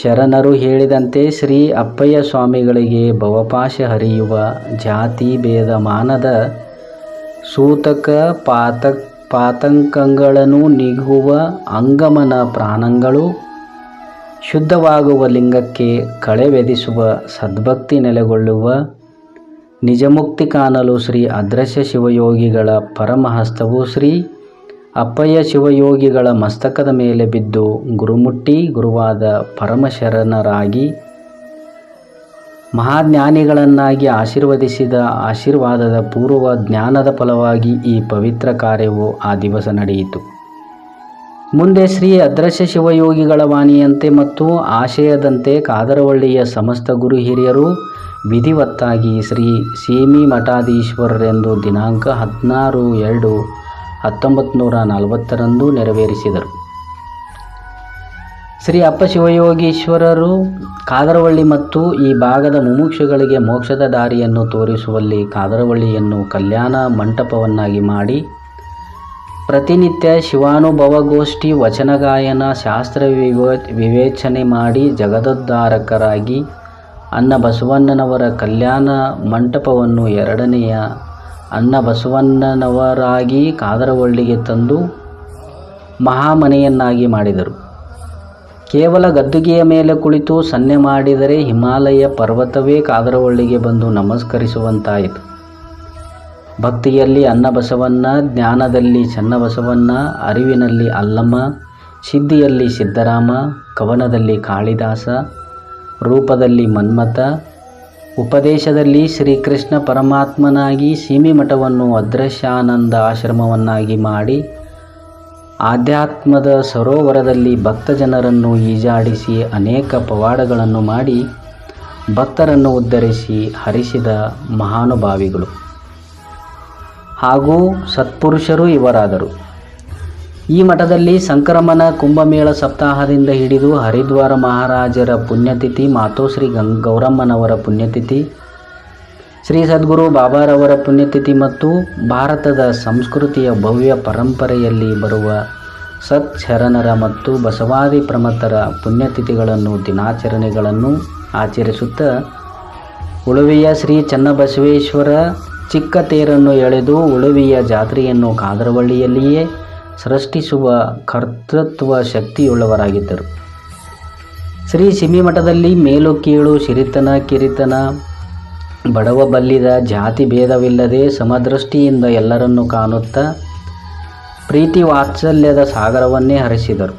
ಶರಣರು ಹೇಳಿದಂತೆ ಶ್ರೀ ಅಪ್ಪಯ್ಯ ಸ್ವಾಮಿಗಳಿಗೆ ಭವಪಾಶ ಹರಿಯುವ, ಜಾತಿ ಭೇದ ಮಾನದ, ಸೂತಕ ಪಾತಂಕಗಳನ್ನು ನೀಗುವ, ಅಂಗಮನ ಪ್ರಾಣಗಳು ಶುದ್ಧವಾಗುವ, ಲಿಂಗಕ್ಕೆ ಕಳೆವೆದಿಸುವ, ಸದ್ಭಕ್ತಿ ನೆಲೆಗೊಳ್ಳುವ, ನಿಜಮುಕ್ತಿ ಕಾಣಲು ಶ್ರೀ ಅದೃಶ್ಯ ಶಿವಯೋಗಿಗಳ ಪರಮಹಸ್ತವು ಶ್ರೀ ಅಪ್ಪಯ್ಯ ಶಿವಯೋಗಿಗಳ ಮಸ್ತಕದ ಮೇಲೆ ಬಿದ್ದು ಗುರುಮುಟ್ಟಿ ಗುರುವಾದ ಪರಮಶರಣರಾಗಿ ಮಹಾಜ್ಞಾನಿಗಳನ್ನಾಗಿ ಆಶೀರ್ವದಿಸಿದ ಆಶೀರ್ವಾದದ ಪೂರ್ವ ಜ್ಞಾನದ ಫಲವಾಗಿ ಈ ಪವಿತ್ರ ಕಾರ್ಯವು ಆ ದಿವಸ ನಡೆಯಿತು. ಮುಂದೆ ಶ್ರೀ ಅದೃಶ್ಯ ಶಿವಯೋಗಿಗಳ ವಾಣಿಯಂತೆ ಮತ್ತು ಆಶಯದಂತೆ ಕಾದರವಳ್ಳಿಯ ಸಮಸ್ತ ಗುರು ಹಿರಿಯರು ವಿಧಿವತ್ತಾಗಿ ಶ್ರೀ ಸೀಮಿ ಮಠಾಧೀಶ್ವರರೆಂದು ದಿನಾಂಕ 16/2/1940 ನೆರವೇರಿಸಿದರು. ಶ್ರೀ ಅಪ್ಪ ಶಿವಯೋಗೀಶ್ವರರು ಕಾದರವಳ್ಳಿ ಮತ್ತು ಈ ಭಾಗದ ಮುಮುಕ್ಷುಗಳಿಗೆ ಮೋಕ್ಷದ ದಾರಿಯನ್ನು ತೋರಿಸುವಲ್ಲಿ ಕಾದರವಳ್ಳಿಯನ್ನು ಕಲ್ಯಾಣ ಮಂಟಪವನ್ನಾಗಿ ಮಾಡಿ ಪ್ರತಿನಿತ್ಯ ಶಿವಾನುಭವಗೋಷ್ಠಿ, ವಚನಗಾಯನ, ಶಾಸ್ತ್ರ ವಿವೇಚನೆ ಮಾಡಿ ಜಗದೋದ್ಧಾರಕರಾಗಿ ಅನ್ನಬಸವಣ್ಣನವರ ಕಲ್ಯಾಣ ಮಂಟಪವನ್ನು ಎರಡನೆಯ ಅನ್ನಬಸವಣ್ಣನವರಾಗಿ ಕಾದರವಳ್ಳಿಗೆ ತಂದು ಮಹಾಮನೆಯನ್ನಾಗಿ ಮಾಡಿದರು. ಕೇವಲ ಗದ್ದುಗೆಯ ಮೇಲೆ ಕುಳಿತು ಸನ್ನೆ ಮಾಡಿದರೆ ಹಿಮಾಲಯ ಪರ್ವತವೇ ಕಾದರವಳ್ಳಿಗೆ ಬಂದು ನಮಸ್ಕರಿಸುವಂತಾಯಿತು. ಭಕ್ತಿಯಲ್ಲಿ ಅನ್ನಬಸವಣ್ಣ, ಜ್ಞಾನದಲ್ಲಿ ಚನ್ನಬಸವಣ್ಣ, ಅರಿವಿನಲ್ಲಿ ಅಲ್ಲಮ್ಮ, ಸಿದ್ಧಿಯಲ್ಲಿ ಸಿದ್ದರಾಮ, ಕವನದಲ್ಲಿ ಕಾಳಿದಾಸ, ರೂಪದಲ್ಲಿ ಮನ್ಮಥ, ಉಪದೇಶದಲ್ಲಿ ಶ್ರೀಕೃಷ್ಣ ಪರಮಾತ್ಮನಾಗಿ ಸೀಮಿ ಮಠವನ್ನು ಅದೃಶ್ಯಾನಂದ ಆಶ್ರಮವನ್ನಾಗಿ ಮಾಡಿ ಆಧ್ಯಾತ್ಮದ ಸರೋವರದಲ್ಲಿ ಭಕ್ತ ಜನರನ್ನು ಈಜಾಡಿಸಿ ಅನೇಕ ಪವಾಡಗಳನ್ನು ಮಾಡಿ ಭಕ್ತರನ್ನು ಉದ್ಧರಿಸಿ ಹರಿಸಿದ ಮಹಾನುಭಾವಿಗಳು ಹಾಗೂ ಸತ್ಪುರುಷರು ಇವರಾದರು. ಈ ಮಠದಲ್ಲಿ ಸಂಕ್ರಮಣ ಕುಂಭಮೇಳ ಸಪ್ತಾಹದಿಂದ ಹಿಡಿದು ಹರಿದ್ವಾರ ಮಹಾರಾಜರ ಪುಣ್ಯತಿಥಿ, ಮಾತೋಶ್ರೀ ಗೌರಮ್ಮನವರ ಪುಣ್ಯತಿಥಿ, ಶ್ರೀ ಸದ್ಗುರು ಬಾಬಾರವರ ಪುಣ್ಯತಿಥಿ ಮತ್ತು ಭಾರತದ ಸಂಸ್ಕೃತಿಯ ಭವ್ಯ ಪರಂಪರೆಯಲ್ಲಿ ಬರುವ ಸತ್ಶರಣರ ಮತ್ತು ಬಸವಾದಿ ಪ್ರಮಥರ ಪುಣ್ಯತಿಥಿಗಳನ್ನು ದಿನಾಚರಣೆಗಳನ್ನು ಆಚರಿಸುತ್ತಾ ಉಳುವಿಯ ಶ್ರೀ ಚನ್ನಬಸವೇಶ್ವರ ಚಿಕ್ಕ ತೇರನ್ನು ಎಳೆದು ಉಳುವಿಯ ಜಾತ್ರೆಯನ್ನು ಕಾದರವಳ್ಳಿಯಲ್ಲಿಯೇ ಸೃಷ್ಟಿಸುವ ಕರ್ತೃತ್ವ ಶಕ್ತಿಯುಳ್ಳವರಾಗಿದ್ದರು. ಶ್ರೀ ಸಿಮಿಮಠದಲ್ಲಿ ಮೇಲು ಕೀಳು, ಸಿರಿತನ ಕಿರಿತನ, ಬಡವ ಬಲ್ಲಿದ ಜಾತಿ ಭೇದವಿಲ್ಲದೆ ಸಮದೃಷ್ಟಿಯಿಂದ ಎಲ್ಲರನ್ನೂ ಕಾಣುತ್ತಾ ಪ್ರೀತಿ ವಾತ್ಸಲ್ಯದ ಸಾಗರವನ್ನೇ ಹರಿಸಿದರು.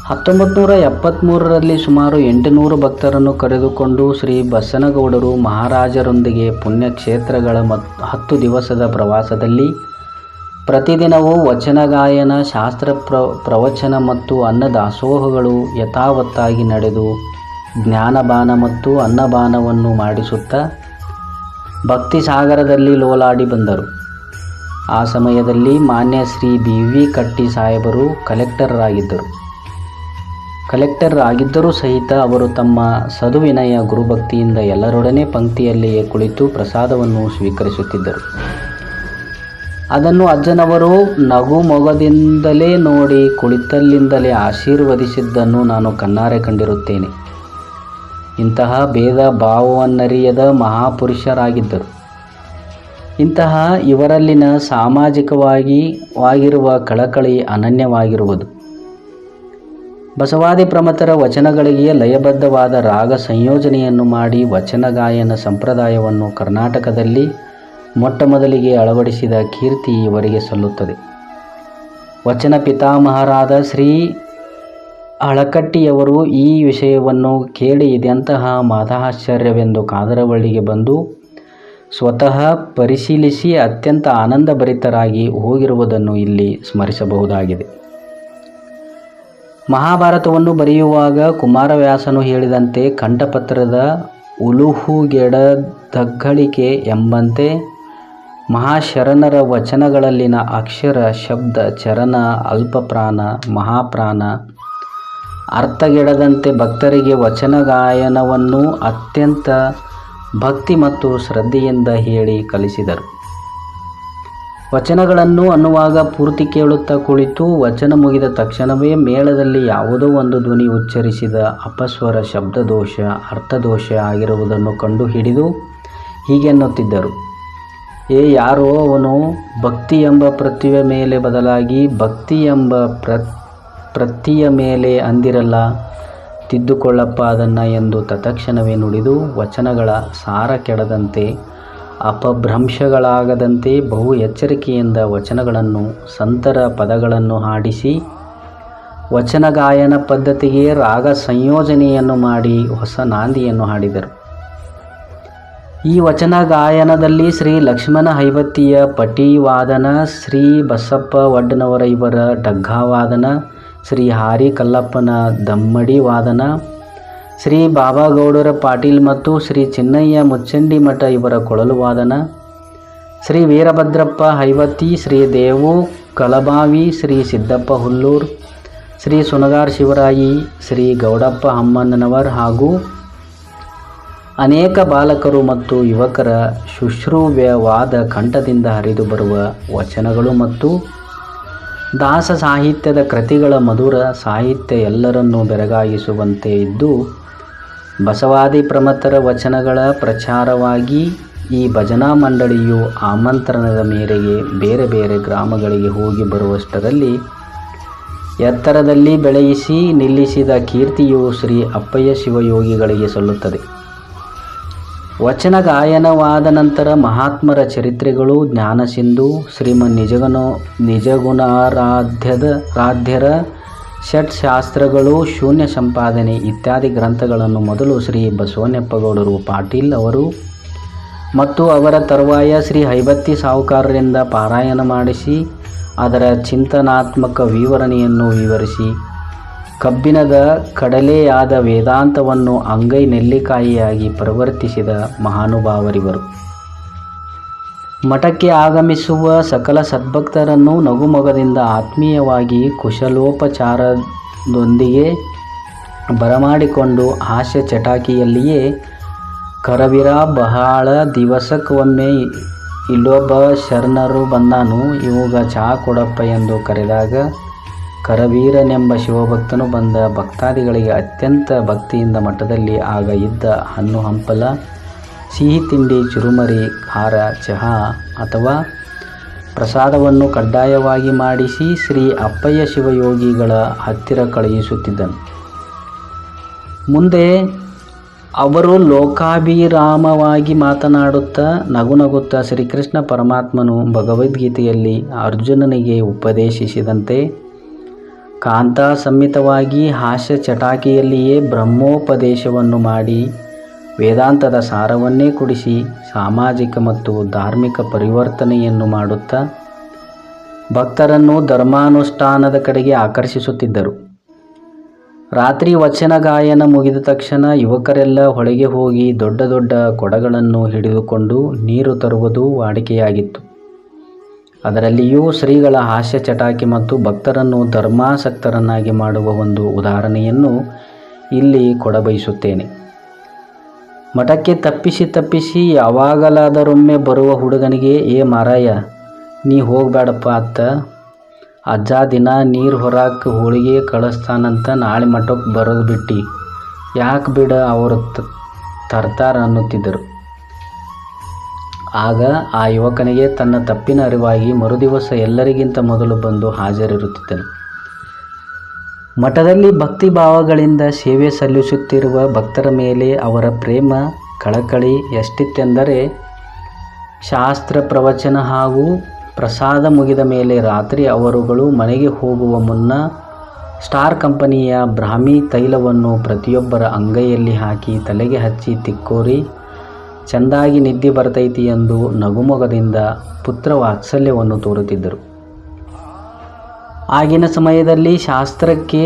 1973ರಲ್ಲಿ ಸುಮಾರು 800 ಭಕ್ತರನ್ನು ಕರೆದುಕೊಂಡು ಶ್ರೀ ಬಸನಗೌಡರು ಮಹಾರಾಜರೊಂದಿಗೆ ಪುಣ್ಯಕ್ಷೇತ್ರಗಳ 10 ದಿವಸದ ಪ್ರವಾಸದಲ್ಲಿ ಪ್ರತಿದಿನವೂ ವಚನಗಾಯನ, ಶಾಸ್ತ್ರ ಪ್ರವಚನ ಮತ್ತು ಅನ್ನದಾಸೋಹಗಳು ಯಥಾವತ್ತಾಗಿ ನಡೆದು ಜ್ಞಾನಬಾನ ಮತ್ತು ಅನ್ನಬಾನವನ್ನು ಮಾಡಿಸುತ್ತಾ ಭಕ್ತಿ ಸಾಗರದಲ್ಲಿ ಲೋಲಾಡಿ ಬಂದರು. ಆ ಸಮಯದಲ್ಲಿ ಮಾನ್ಯ ಶ್ರೀ BV ಕಟ್ಟಿ ಸಾಹೇಬರು ಕಲೆಕ್ಟರ್ ಆಗಿದ್ದರೂ ಸಹಿತ ಅವರು ತಮ್ಮ ಸದುವಿನಯ ಗುರುಭಕ್ತಿಯಿಂದ ಎಲ್ಲರೊಡನೆ ಪಂಕ್ತಿಯಲ್ಲಿಯೇ ಕುಳಿತು ಪ್ರಸಾದವನ್ನು ಸ್ವೀಕರಿಸುತ್ತಿದ್ದರು. ಅದನ್ನು ಅಜ್ಜನವರು ನಗು ಮೊಗದಿಂದಲೇ ನೋಡಿ ಕುಳಿತಲ್ಲಿಂದಲೇ ಆಶೀರ್ವದಿಸಿದ್ದನ್ನು ನಾನು ಕಣ್ಣಾರೆ ಕಂಡಿರುತ್ತೇನೆ. ಇಂತಹ ಭೇದ ಭಾವವನ್ನರಿಯದ ಮಹಾಪುರುಷರಾಗಿದ್ದರು. ಇಂತಹ ಇವರಲ್ಲಿನ ಸಾಮಾಜಿಕವಾಗಿರುವ ಕಳಕಳಿ ಅನನ್ಯವಾಗಿರುವುದು. ಬಸವಾದಿ ಪ್ರಮಥರ ವಚನಗಳಿಗೆ ಲಯಬದ್ಧವಾದ ರಾಗ ಸಂಯೋಜನೆಯನ್ನು ಮಾಡಿ ವಚನ ಗಾಯನ ಸಂಪ್ರದಾಯವನ್ನು ಕರ್ನಾಟಕದಲ್ಲಿ ಮೊಟ್ಟಮೊದಲಿಗೆ ಅಳವಡಿಸಿದ ಕೀರ್ತಿ ಇವರಿಗೆ ಸಲ್ಲುತ್ತದೆ. ವಚನ ಪಿತಾಮಹರಾದ ಶ್ರೀ ಹಳಕಟ್ಟಿಯವರು ಈ ವಿಷಯವನ್ನು ಕೇಳಿ ಇದೆಂತಹ ಮಾತಾಶ್ಚರ್ಯವೆಂದು ಕಾದರವಳ್ಳಿಗೆ ಬಂದು ಸ್ವತಃ ಪರಿಶೀಲಿಸಿ ಅತ್ಯಂತ ಆನಂದಭರಿತರಾಗಿ ಹೋಗಿರುವುದನ್ನು ಇಲ್ಲಿ ಸ್ಮರಿಸಬಹುದಾಗಿದೆ. ಮಹಾಭಾರತವನ್ನು ಬರೆಯುವಾಗ ಕುಮಾರವ್ಯಾಸನು ಹೇಳಿದಂತೆ ಕಂಠಪತ್ರದ ಉಲುಹುಗೆಡದಗ್ಗಳಿಕೆ ಎಂಬಂತೆ ಮಹಾಶರಣರ ವಚನಗಳಲ್ಲಿನ ಅಕ್ಷರ, ಶಬ್ದ, ಚರಣ, ಅಲ್ಪಪ್ರಾಣ, ಮಹಾಪ್ರಾಣ ಅರ್ಥಗೆಡದಂತೆ ಭಕ್ತರಿಗೆ ವಚನ ಗಾಯನವನ್ನು ಅತ್ಯಂತ ಭಕ್ತಿ ಮತ್ತು ಶ್ರದ್ಧೆಯಿಂದ ಹೇಳಿ ಕಲಿಸಿದರು. ವಚನಗಳನ್ನು ಅನ್ನುವಾಗ ಪೂರ್ತಿ ಕೇಳುತ್ತಾ ಕುಳಿತು ವಚನ ಮುಗಿದ ತಕ್ಷಣವೇ ಮೇಳದಲ್ಲಿ ಯಾವುದೋ ಒಂದು ಧ್ವನಿ ಉಚ್ಚರಿಸಿದ ಅಪಸ್ವರ, ಶಬ್ದದೋಷ, ಅರ್ಥದೋಷ ಆಗಿರುವುದನ್ನು ಕಂಡು ಹಿಡಿದು ಹೀಗೆನ್ನುತ್ತಿದ್ದರು: ಯಾರೋ ಅವನು ಭಕ್ತಿ ಎಂಬ ಪ್ರತ್ಯಯ ಮೇಲೆ ಬದಲಾಗಿ ಭಕ್ತಿ ಎಂಬ ಪ್ರತ್ಯಯ ಮೇಲೆ ಅಂದಿರಲ್ಲ, ತಿದ್ದುಕೊಳ್ಳಪ್ಪ ಅದನ್ನು ಎಂದು ತತ್ಕ್ಷಣವೇ ನುಡಿದು ವಚನಗಳ ಸಾರ ಕೆಡದಂತೆ ಅಪಭ್ರಂಶಗಳಾಗದಂತೆ ಬಹು ಎಚ್ಚರಿಕೆಯಿಂದ ವಚನಗಳನ್ನು ಸಂತರ ಪದಗಳನ್ನು ಹಾಡಿಸಿ ವಚನ ಗಾಯನ ಪದ್ಧತಿಗೆ ರಾಗ ಸಂಯೋಜನೆಯನ್ನು ಮಾಡಿ ಹೊಸ ನಾಂದಿಯನ್ನು ಹಾಡಿದರು. ಈ ವಚನ ಗಾಯನದಲ್ಲಿ ಶ್ರೀ ಲಕ್ಷ್ಮಣ ಹೈವತ್ತಿಯ ಪಟಿವಾದನ, ಶ್ರೀ ಬಸಪ್ಪ ವಡ್ನವರ ಇವರ ಡಗ್ಗಾವಾದನ, ಶ್ರೀ ಹಾರಿ ಕಲ್ಲಪ್ಪನ ದಮ್ಮಡಿ ವಾದನ, ಶ್ರೀ ಬಾಬಾಗೌಡರ ಪಾಟೀಲ್ ಮತ್ತು ಶ್ರೀ ಚಿನ್ನಯ್ಯ ಮುಚ್ಚಂಡಿ ಮಠ ಇವರ ಕೊಳಲು ವಾದನ, ಶ್ರೀ ವೀರಭದ್ರಪ್ಪ ಹೈವತ್ತಿ, ಶ್ರೀ ದೇವು ಕಲಬಾವಿ, ಶ್ರೀ ಸಿದ್ದಪ್ಪ ಹುಲ್ಲೂರ್, ಶ್ರೀ ಸುನಗಾರ್ ಶಿವರಾಯಿ, ಶ್ರೀ ಗೌಡಪ್ಪ ಹಮ್ಮಣ್ಣನವರ್ ಹಾಗೂ ಅನೇಕ ಬಾಲಕರು ಮತ್ತು ಯುವಕರ ಶುಶ್ರೂವ್ಯವಾದ ಕಂಠದಿಂದ ಹರಿದು ಬರುವ ವಚನಗಳು ಮತ್ತು ದಾಸ ಸಾಹಿತ್ಯದ ಕೃತಿಗಳ ಮಧುರ ಸಾಹಿತ್ಯ ಎಲ್ಲರನ್ನೂ ಬೆರಗಾಗಿಸುವಂತೆ ಇದ್ದು, ಬಸವಾದಿ ಪ್ರಮಥರ ವಚನಗಳ ಪ್ರಚಾರವಾಗಿ ಈ ಭಜನಾ ಮಂಡಳಿಯು ಆಮಂತ್ರಣದ ಮೇರೆಗೆ ಬೇರೆ ಬೇರೆ ಗ್ರಾಮಗಳಿಗೆ ಹೋಗಿ ಬರುವಷ್ಟರಲ್ಲಿ ಎತ್ತರದಲ್ಲಿ ಬೆಳೆಯಿಸಿ ನಿಲ್ಲಿಸಿದ ಕೀರ್ತಿಯು ಶ್ರೀ ಅಪ್ಪಯ್ಯ ಶಿವಯೋಗಿಗಳಿಗೆ ಸಲ್ಲುತ್ತದೆ. ವಚನ ಗಾಯನವಾದ ನಂತರ ಮಹಾತ್ಮರ ಚರಿತ್ರೆಗಳು, ಜ್ಞಾನಸಿಂಧು, ಶ್ರೀಮನ್ ನಿಜಗುಣಾರಾಧ್ಯರ ಷಟ್ಶಾಸ್ತ್ರಗಳು, ಶೂನ್ಯ ಸಂಪಾದನೆ ಇತ್ಯಾದಿ ಗ್ರಂಥಗಳನ್ನು ಮೊದಲು ಶ್ರೀ ಬಸವಣ್ಣಪ್ಪಗೌಡರು ಪಾಟೀಲ್ ಅವರು ಮತ್ತು ಅವರ ತರುವಾಯ ಶ್ರೀ ಹೈವತ್ತಿ ಸಾವುಕಾರರಿಂದ ಪಾರಾಯಣ ಮಾಡಿಸಿ ಅದರ ಚಿಂತನಾತ್ಮಕ ವಿವರಣೆಯನ್ನು ವಿವರಿಸಿ ಕಬ್ಬಿಣದ ಕಡಲೆಯಾದ ವೇದಾಂತವನ್ನು ಅಂಗೈ ನೆಲ್ಲಿಕಾಯಿಯಾಗಿ ಪರಿವರ್ತಿಸಿದ ಮಹಾನುಭಾವರಿವರು. ಮಠಕ್ಕೆ ಆಗಮಿಸುವ ಸಕಲ ಸದ್ಭಕ್ತರನ್ನು ನಗುಮೊಗದಿಂದ ಆತ್ಮೀಯವಾಗಿ ಕುಶಲೋಪಚಾರದೊಂದಿಗೆ ಬರಮಾಡಿಕೊಂಡು ಹಾಸ್ಯ ಚಟಾಕಿಯಲ್ಲಿಯೇ ಕರವೀರ ಬಹಳ ದಿವಸಕ್ಕೊಮ್ಮೆ ಇಲ್ಲೊಬ್ಬ ಶರಣರು ಬಂದಾನು, ಇವಾಗ ಚಹಾ ಕೊಡಪ್ಪ ಎಂದು ಕರೆದಾಗ ಕರವೀರನೆಂಬ ಶಿವಭಕ್ತನು ಬಂದ ಭಕ್ತಾದಿಗಳಿಗೆ ಅತ್ಯಂತ ಭಕ್ತಿಯಿಂದ ಮಠದಲ್ಲಿ ಆಗ ಇದ್ದ ಹಣ್ಣು ಹಂಪಲ, ಸಿಹಿ ತಿಂಡಿ, ಚುರುಮರಿ, ಖಾರ, ಚಹಾ ಅಥವಾ ಪ್ರಸಾದವನ್ನು ಕಡ್ಡಾಯವಾಗಿ ಮಾಡಿಸಿ ಶ್ರೀ ಅಪ್ಪಯ್ಯ ಶಿವಯೋಗಿಗಳ ಹತ್ತಿರ ಕಳುಹಿಸುತ್ತಿದ್ದನು. ಮುಂದೆ ಅವರು ಲೋಕಾಭಿರಾಮವಾಗಿ ಮಾತನಾಡುತ್ತಾ ನಗುನಗುತ್ತಾ ಶ್ರೀಕೃಷ್ಣ ಪರಮಾತ್ಮನು ಭಗವದ್ಗೀತೆಯಲ್ಲಿ ಅರ್ಜುನನಿಗೆ ಉಪದೇಶಿಸಿದಂತೆ ಕಾಂತಾ ಸಂಹಿತವಾಗಿ ಹಾಸ್ಯ ಚಟಾಕಿಯಲ್ಲಿಯೇ ಬ್ರಹ್ಮೋಪದೇಶವನ್ನು ಮಾಡಿ ವೇದಾಂತದ ಸಾರವನ್ನೇ ಕುಡಿಸಿ ಸಾಮಾಜಿಕ ಮತ್ತು ಧಾರ್ಮಿಕ ಪರಿವರ್ತನೆಯನ್ನು ಮಾಡುತ್ತಾ ಭಕ್ತರನ್ನು ಧರ್ಮಾನುಷ್ಠಾನದ ಕಡೆಗೆ ಆಕರ್ಷಿಸುತ್ತಿದ್ದರು. ರಾತ್ರಿ ವಚನ ಗಾಯನ ಮುಗಿದ ತಕ್ಷಣ ಯುವಕರೆಲ್ಲ ಹೊಳೆಗೆ ಹೋಗಿ ದೊಡ್ಡ ದೊಡ್ಡ ಕೊಡಗಳನ್ನು ಹಿಡಿದುಕೊಂಡು ನೀರು ತರುವುದು ವಾಡಿಕೆಯಾಗಿತ್ತು. ಅದರಲ್ಲಿಯೂ ಶ್ರೀಗಳ ಹಾಸ್ಯ ಚಟಾಕಿ ಮತ್ತು ಭಕ್ತರನ್ನು ಧರ್ಮಾಸಕ್ತರನ್ನಾಗಿ ಮಾಡುವ ಒಂದು ಉದಾಹರಣೆಯನ್ನು ಇಲ್ಲಿ ಕೊಡಬಯಸುತ್ತೇನೆ. ಮಠಕ್ಕೆ ತಪ್ಪಿಸಿ ಯಾವಾಗಲಾದರೊಮ್ಮೆ ಬರುವ ಹುಡುಗನಿಗೆ, ಏ ಮಾರಾಯ ನೀ ಹೋಗಬೇಡಪ್ಪ ಅತ್ತ, ಅಜ್ಜ ದಿನ ನೀರು ಹೊರಕ್ಕೆ ಹೋಳಿಗೆ ಕಳಿಸ್ತಾನಂತ ನಾಳೆ ಮಠಕ್ಕೆ ಬರೋದು ಬಿಟ್ಟು, ಯಾಕೆ ಬಿಡ ಅವರು ತರ್ತಾರ ಅನ್ನುತ್ತಿದ್ದರು. ಆಗ ಆ ಯುವಕನಿಗೆ ತನ್ನ ತಪ್ಪಿನ ಅರಿವಾಗಿ ಮರುದಿವಸ ಎಲ್ಲರಿಗಿಂತ ಮೊದಲು ಬಂದು ಹಾಜರಿರುತ್ತಿದ್ದನು. ಮಠದಲ್ಲಿ ಭಕ್ತಿ ಭಾವಗಳಿಂದ ಸೇವೆ ಸಲ್ಲಿಸುತ್ತಿರುವ ಭಕ್ತರ ಮೇಲೆ ಅವರ ಪ್ರೇಮ ಕಳಕಳಿ ಎಷ್ಟಿತ್ತೆಂದರೆ, ಶಾಸ್ತ್ರ ಪ್ರವಚನ ಹಾಗೂ ಪ್ರಸಾದ ಮುಗಿದ ಮೇಲೆ ರಾತ್ರಿ ಅವರುಗಳು ಮನೆಗೆ ಹೋಗುವ ಮುನ್ನ ಸ್ಟಾರ್ ಕಂಪನಿಯ ಬ್ರಾಹ್ಮಿ ತೈಲವನ್ನು ಪ್ರತಿಯೊಬ್ಬರ ಅಂಗೈಯಲ್ಲಿ ಹಾಕಿ ತಲೆಗೆ ಹಚ್ಚಿ ತಿಕ್ಕೋರಿ ಚೆಂದಾಗಿ ನಿದ್ದೆ ಬರ್ತೈತಿ ಎಂದು ನಗುಮೊಗದಿಂದ ಪುತ್ರ ವಾತ್ಸಲ್ಯವನ್ನು ತೋರುತ್ತಿದ್ದರು. ಆಗಿನ ಸಮಯದಲ್ಲಿ ಶಾಸ್ತ್ರಕ್ಕೆ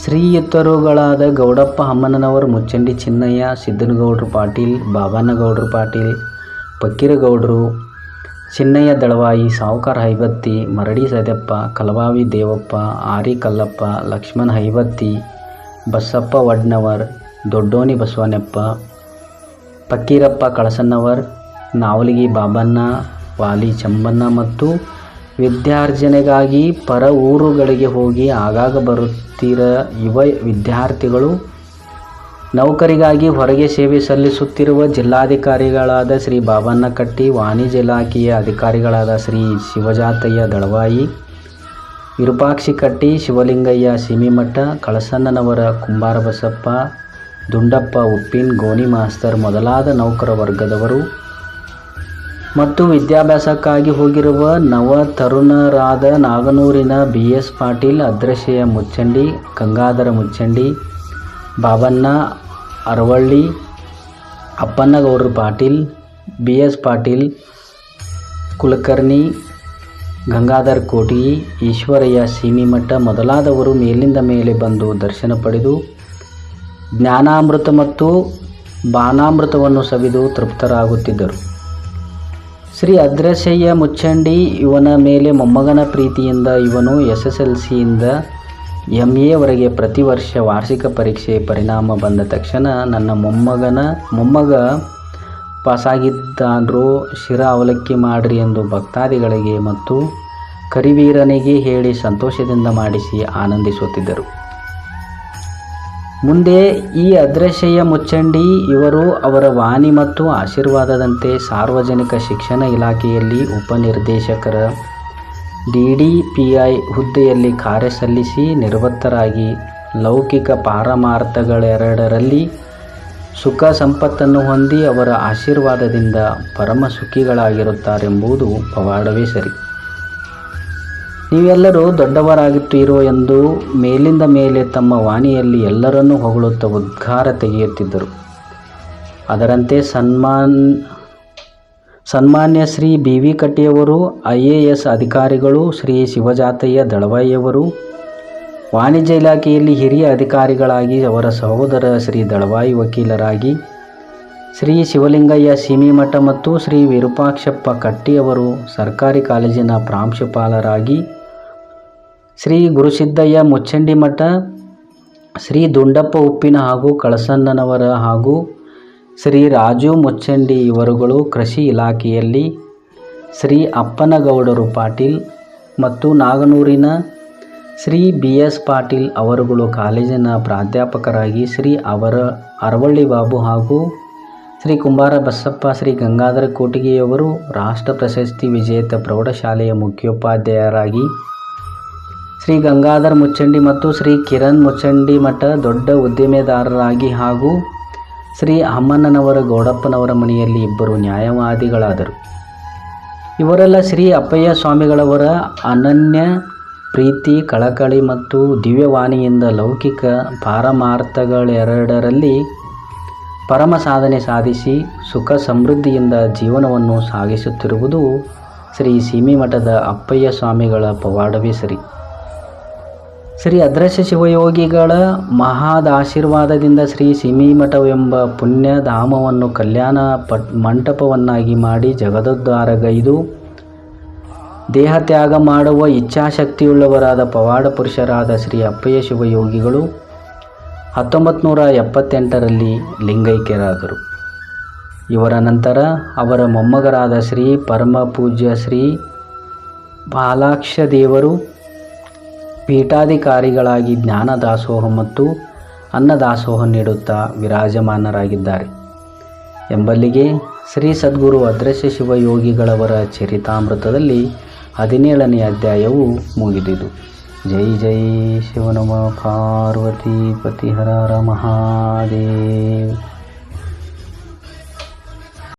ಶ್ರೀಯುತರುಗಳಾದ ಗೌಡಪ್ಪ ಅಮ್ಮನವರ, ಮುಚ್ಚಂಡಿ ಚಿನ್ನಯ್ಯ, ಸಿದ್ದನಗೌಡರು ಪಾಟೀಲ್, ಬಾಬನಗೌಡರು ಪಾಟೀಲ್, ಫಕ್ಕೀರಗೌಡರು, ಚಿನ್ನಯ್ಯ ದಳವಾಯಿ, ಸಾವುಕಾರ ಹೈಬತ್ತಿ, ಮರಡಿ ಸದೆಪ್ಪ, ಕಲವಾವಿ ದೇವಪ್ಪ, ಆರಿ ಕಲ್ಲಪ್ಪ, ಲಕ್ಷ್ಮಣ ಹೈಬತ್ತಿ, ಬಸಪ್ಪ ವಡ್ನವರ್, ದೊಡ್ಡೋನಿ ಬಸವನಪ್ಪ, ಫಕ್ಕೀರಪ್ಪ ಕಳಸನ್ನವರ್, ನಾವಲಗಿ ಬಾಬಣ್ಣ, ವಾಲಿ ಚಂಬಣ್ಣ ಮತ್ತು ವಿದ್ಯಾರ್ಜನೆಗಾಗಿ ಪರ ಊರುಗಳಿಗೆ ಹೋಗಿ ಆಗಾಗ ಬರುತ್ತಿರ ಯುವ ವಿದ್ಯಾರ್ಥಿಗಳು, ನೌಕರಿಗಾಗಿ ಹೊರಗೆ ಸೇವೆ ಸಲ್ಲಿಸುತ್ತಿರುವ ಜಿಲ್ಲಾಧಿಕಾರಿಗಳಾದ ಶ್ರೀ ಬಾಬಣ್ಣ ಕಟ್ಟಿ, ವಾಣಿಜ್ಯ ಇಲಾಖೆಯ ಅಧಿಕಾರಿಗಳಾದ ಶ್ರೀ ಶಿವಜಾತಯ್ಯ ದಳವಾಯಿ, ವಿರೂಪಾಕ್ಷಿ ಕಟ್ಟಿ, ಶಿವಲಿಂಗಯ್ಯ ಸೀಮಿಮಠ, ಕಳಸಣ್ಣನವರ ಕುಂಬಾರ ಬಸಪ್ಪ, ದುಂಡಪ್ಪ ಉಪ್ಪಿನ್, ಗೋಣಿ ಮಾಸ್ತರ್ ಮೊದಲಾದ ನೌಕರ ವರ್ಗದವರು ಮತ್ತು ವಿದ್ಯಾಭ್ಯಾಸಕ್ಕಾಗಿ ಹೋಗಿರುವ ನವ ತರುಣರಾದ ನಾಗನೂರಿನ BS ಪಾಟೀಲ್, ಅದ್ರಶೆಯ ಮುಚ್ಚಂಡಿ, ಗಂಗಾಧರ ಮುಚ್ಚಂಡಿ, ಬಾಬಣ್ಣ ಅರವಳ್ಳಿ, ಅಪ್ಪನ್ನಗೌಡರು ಪಾಟೀಲ್, BS ಪಾಟೀಲ್, ಕುಲಕರ್ಣಿ, ಗಂಗಾಧರ್ ಕೋಟಿಗಿ, ಈಶ್ವರಯ್ಯ ಸೀಮಿಮಠ ಮೊದಲಾದವರು ಮೇಲಿಂದ ಮೇಲೆ ಬಂದು ದರ್ಶನ ಪಡೆದು ಜ್ಞಾನಾಮೃತ ಮತ್ತು ಬಾನಾಮೃತವನ್ನು ಸವಿದು ತೃಪ್ತರಾಗುತ್ತಿದ್ದರು. ಶ್ರೀ ಅದ್ರಶಯ್ಯ ಮುಚ್ಚಂಡಿ ಇವನ ಮೇಲೆ ಮೊಮ್ಮಗನ ಪ್ರೀತಿಯಿಂದ ಇವನು SSLCಯಿಂದ MA ಪ್ರತಿ ವರ್ಷ ವಾರ್ಷಿಕ ಪರೀಕ್ಷೆ ಪರಿಣಾಮ ಬಂದ ತಕ್ಷಣ ನನ್ನ ಮೊಮ್ಮಗ ಪಾಸಾಗಿದ್ದಾರೋ ಶಿರ ಅವಲಕ್ಕಿ ಮಾಡ್ರಿ ಎಂದು ಭಕ್ತಾದಿಗಳಿಗೆ ಮತ್ತು ಕರಿವೀರನಿಗೆ ಹೇಳಿ ಸಂತೋಷದಿಂದ ಮಾಡಿಸಿ ಆನಂದಿಸುತ್ತಿದ್ದರು. ಮುಂದೆ ಈ ಅದ್ರಶಯ್ಯ ಮುಚ್ಚಂಡಿ ಇವರು ಅವರ ವಾಣಿ ಮತ್ತು ಆಶೀರ್ವಾದದಂತೆ ಸಾರ್ವಜನಿಕ ಶಿಕ್ಷಣ ಇಲಾಖೆಯಲ್ಲಿ ಉಪನಿರ್ದೇಶಕರ DDPI ಹುದ್ದೆಯಲ್ಲಿ ಕಾರ್ಯ ಸಲ್ಲಿಸಿ ನಿವೃತ್ತರಾಗಿ ಲೌಕಿಕ ಪಾರಮಾರ್ಥಗಳೆರಡರಲ್ಲಿ ಸುಖ ಸಂಪತ್ತನ್ನು ಹೊಂದಿ ಅವರ ಆಶೀರ್ವಾದದಿಂದ ಪರಮ ಸುಖಿಗಳಾಗಿರುತ್ತಾರೆಂಬುದು ಪವಾಡವೇ ಸರಿ. ನೀವೆಲ್ಲರೂ ದೊಡ್ಡವರಾಗುತ್ತೀರೋ ಎಂದು ಮೇಲಿಂದ ಮೇಲೆ ತಮ್ಮ ವಾಣಿಯಲ್ಲಿ ಎಲ್ಲರನ್ನೂ ಹೊಗಳುತ್ತಾ ಉದ್ಗಾರ ತೆಗೆಯುತ್ತಿದ್ದರು. ಅದರಂತೆ ಸನ್ಮಾನ್ಯ ಶ್ರೀ BV ಕಟ್ಟಿಯವರು, IAS ಅಧಿಕಾರಿಗಳು, ಶ್ರೀ ಶಿವಜಾತಯ್ಯ ದಳವಾಯಿಯವರು ವಾಣಿಜ್ಯ ಇಲಾಖೆಯಲ್ಲಿ ಹಿರಿಯ ಅಧಿಕಾರಿಗಳಾಗಿ, ಅವರ ಸಹೋದರ ಶ್ರೀ ದಳವಾಯಿ ವಕೀಲರಾಗಿ, ಶ್ರೀ ಶಿವಲಿಂಗಯ್ಯ ಸೀಮಿಮಠ ಮತ್ತು ಶ್ರೀ ವಿರೂಪಾಕ್ಷಪ್ಪ ಕಟ್ಟಿಯವರು ಸರ್ಕಾರಿ ಕಾಲೇಜಿನ ಪ್ರಾಂಶುಪಾಲರಾಗಿ, ಶ್ರೀ ಗುರುಸಿದ್ದಯ್ಯ ಮುಚ್ಚಂಡಿ ಮಠ, ಶ್ರೀ ದುಂಡಪ್ಪ ಉಪ್ಪಿನ ಹಾಗೂ ಕಳಸಣ್ಣನವರ ಹಾಗೂ ಶ್ರೀ ರಾಜು ಮುಚ್ಚಂಡಿ ಇವರುಗಳು ಕೃಷಿ ಇಲಾಖೆಯಲ್ಲಿ, ಶ್ರೀ ಅಪ್ಪನಗೌಡರು ಪಾಟೀಲ್ ಮತ್ತು ನಾಗನೂರಿನ ಶ್ರೀ BS ಪಾಟೀಲ್ ಅವರುಗಳು ಕಾಲೇಜಿನ ಪ್ರಾಧ್ಯಾಪಕರಾಗಿ, ಶ್ರೀ ಅರವಳ್ಳಿ ಬಾಬು ಹಾಗೂ ಶ್ರೀ ಕುಂಬಾರ ಬಸಪ್ಪ, ಶ್ರೀ ಗಂಗಾಧರ ಕೋಟಿಗೆಯವರು ರಾಷ್ಟ್ರ ಪ್ರಶಸ್ತಿ ವಿಜೇತ ಪ್ರೌಢಶಾಲೆಯ ಮುಖ್ಯೋಪಾಧ್ಯಾಯರಾಗಿ, ಶ್ರೀ ಗಂಗಾಧರ ಮುಚ್ಚಂಡಿ ಮತ್ತು ಶ್ರೀ ಕಿರಣ್ ಮುಚ್ಚಂಡಿ ಮಠ ದೊಡ್ಡ ಉದ್ದಿಮೆದಾರರಾಗಿ ಹಾಗೂ ಶ್ರೀ ಅಮ್ಮಣ್ಣನವರ ಗೌಡಪ್ಪನವರ ಮನೆಯಲ್ಲಿ ಇಬ್ಬರು ನ್ಯಾಯವಾದಿಗಳಾದರು. ಇವರೆಲ್ಲ ಶ್ರೀ ಅಪ್ಪಯ್ಯ ಸ್ವಾಮಿಗಳವರ ಅನನ್ಯ ಪ್ರೀತಿ ಕಳಕಳಿ ಮತ್ತು ದಿವ್ಯವಾಣಿಯಿಂದ ಲೌಕಿಕ ಪಾರಮಾರ್ಥಗಳೆರಡರಲ್ಲಿ ಪರಮ ಸಾಧನೆ ಸಾಧಿಸಿ ಸುಖ ಸಮೃದ್ಧಿಯಿಂದ ಜೀವನವನ್ನು ಸಾಗಿಸುತ್ತಿರುವುದು ಶ್ರೀ ಸೀಮಿಮಠದ ಅಪ್ಪಯ್ಯ ಸ್ವಾಮಿಗಳ ಪವಾಡವೇ ಸರಿ. ಶ್ರೀ ಅದೃಶ್ಯ ಶಿವಯೋಗಿಗಳ ಮಹಾದಾಶೀರ್ವಾದದಿಂದ ಶ್ರೀ ಸಿಮಿಮಠವೆಂಬ ಪುಣ್ಯಧಾಮವನ್ನು ಕಲ್ಯಾಣ ಮಂಟಪವನ್ನಾಗಿ ಮಾಡಿ ಜಗದೋದ್ಧಾರಗೈದು ದೇಹತ್ಯಾಗ ಮಾಡುವ ಇಚ್ಛಾಶಕ್ತಿಯುಳ್ಳವರಾದ ಪವಾಡ ಪುರುಷರಾದ ಶ್ರೀ ಅಪ್ಪಯ್ಯ ಶಿವಯೋಗಿಗಳು 1978ರಲ್ಲಿ ಲಿಂಗೈಕ್ಯರಾದರು. ಇವರ ನಂತರ ಅವರ ಮೊಮ್ಮಗರಾದ ಶ್ರೀ ಪರಮ ಪೂಜ್ಯ ಶ್ರೀ ಬಾಲಾಕ್ಷ ದೇವರು ಪೀಠಾಧಿಕಾರಿಗಳಾಗಿ ಜ್ಞಾನ ದಾಸೋಹ ಮತ್ತು ಅನ್ನದಾಸೋಹ ನೀಡುತ್ತಾ ವಿರಾಜಮಾನರಾಗಿದ್ದಾರೆ ಎಂಬಲ್ಲಿಗೆ ಶ್ರೀ ಸದ್ಗುರು ಅದೃಶ್ಯ ಶಿವಯೋಗಿಗಳವರ ಚರಿತಾಮೃತದಲ್ಲಿ 17ನೇ ಅಧ್ಯಾಯವು ಮುಗಿದಿತು. ಜೈ ಜೈ ಶಿವನಮ ಪಾರ್ವತಿ ಪತಿ ಹರ ಹರ ಮಹಾದೇವ್.